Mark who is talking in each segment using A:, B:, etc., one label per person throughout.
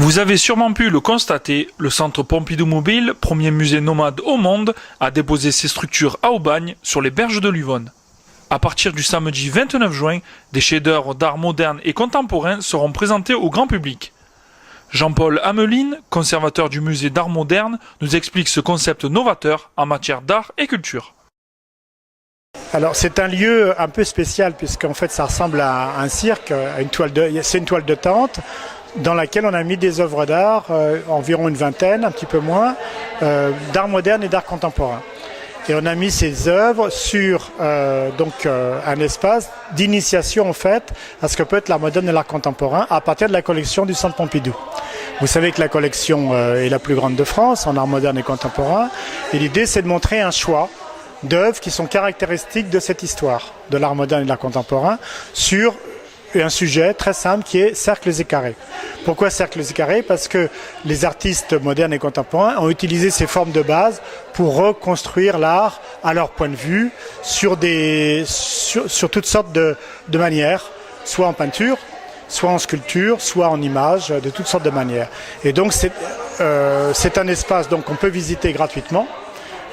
A: Vous avez sûrement pu le constater, le Centre Pompidou Mobile, premier musée nomade au monde, a déposé ses structures à Aubagne, sur les berges de l'Yvonne. À partir du samedi 29 juin, des chefs-d'œuvre d'art moderne et contemporain seront présentés au grand public. Jean-Paul Hameline, conservateur du musée d'art moderne, nous explique ce concept novateur en matière d'art et culture.
B: Alors c'est un lieu un peu spécial puisqu'en fait ça ressemble à un cirque, c'est une toile de tente dans laquelle on a mis des œuvres d'art, environ une vingtaine, un petit peu moins, d'art moderne et d'art contemporain. Et on a mis ces œuvres sur un espace d'initiation en fait à ce que peut être l'art moderne et l'art contemporain à partir de la collection du Centre Pompidou. Vous savez que la collection est la plus grande de France en art moderne et contemporain. Et l'idée c'est de montrer un choix d'œuvres qui sont caractéristiques de cette histoire de l'art moderne et de l'art contemporain sur un sujet très simple qui est cercles et carrés. Pourquoi cercles et carrés? Parce que les artistes modernes et contemporains ont utilisé ces formes de base pour reconstruire l'art à leur point de vue sur toutes sortes de manières, soit en peinture, soit en sculpture, soit en images, de toutes sortes de manières. Et donc c'est un espace qu'on peut visiter gratuitement.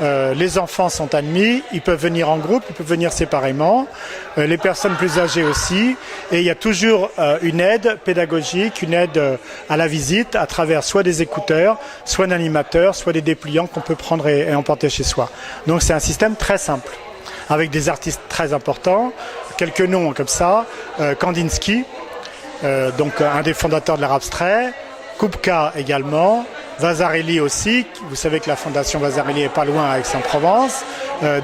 B: Les enfants sont admis, ils peuvent venir en groupe, ils peuvent venir séparément, les personnes plus âgées aussi, et il y a toujours une aide pédagogique, une aide à la visite à travers soit des écouteurs, soit un animateur, soit des dépliants qu'on peut prendre et emporter chez soi. Donc c'est un système très simple, avec des artistes très importants, quelques noms comme ça, Kandinsky, un des fondateurs de l'art abstrait, Kupka également, Vasarely aussi, vous savez que la fondation Vasarely est pas loin à Aix-en-Provence,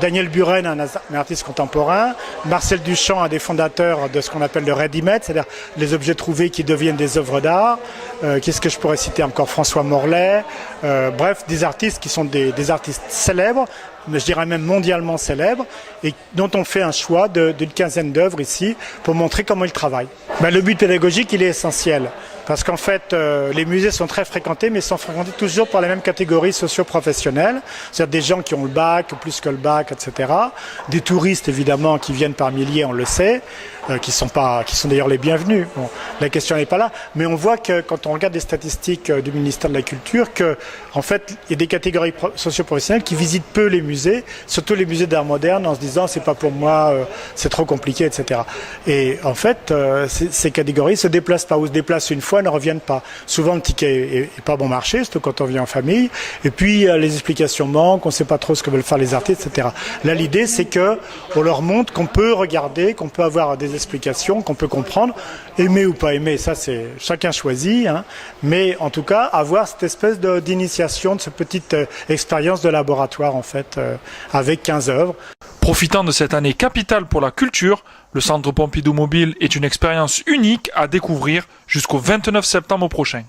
B: Daniel Buren, un artiste contemporain, Marcel Duchamp, un des fondateurs de ce qu'on appelle le ready-made, c'est-à-dire les objets trouvés qui deviennent des œuvres d'art, qu'est-ce que je pourrais citer encore, François Morlet, bref, des artistes qui sont des artistes célèbres, mais je dirais même mondialement célèbres, et dont on fait un choix d'une quinzaine d'œuvres ici pour montrer comment ils travaillent. Le but pédagogique, il est essentiel, parce qu'en fait, les musées sont très fréquentés, mais sont fréquentés toujours par les mêmes catégories socio-professionnelles, c'est-à-dire des gens qui ont le bac, ou plus que le bac, etc. Des touristes, évidemment, qui viennent par milliers, on le sait, qui sont d'ailleurs les bienvenus. Bon, la question n'est pas là, mais on voit que quand on regarde les statistiques du ministère de la Culture, que en fait, il y a des catégories socio-professionnelles qui visitent peu les musées, surtout les musées d'art moderne, en se disant c'est pas pour moi, c'est trop compliqué, etc. Et en fait, ces catégories se déplacent pas, ou se déplacent une fois, ne reviennent pas. Souvent, le ticket est pas bon marché, surtout quand on vient en famille. Et puis, les explications manquent, on ne sait pas trop ce que veulent faire les artistes, etc. Là, l'idée, c'est que on leur montre qu'on peut regarder, qu'on peut avoir des explications, qu'on peut comprendre, aimer ou pas aimer, ça, c'est chacun choisit. Hein. Mais en tout cas, avoir cette espèce d'initiation, de cette petite expérience de laboratoire, en fait, avec 15 œuvres.
A: Profitant de cette année capitale pour la culture, le Centre Pompidou Mobile est une expérience unique à découvrir jusqu'au 29 septembre prochain.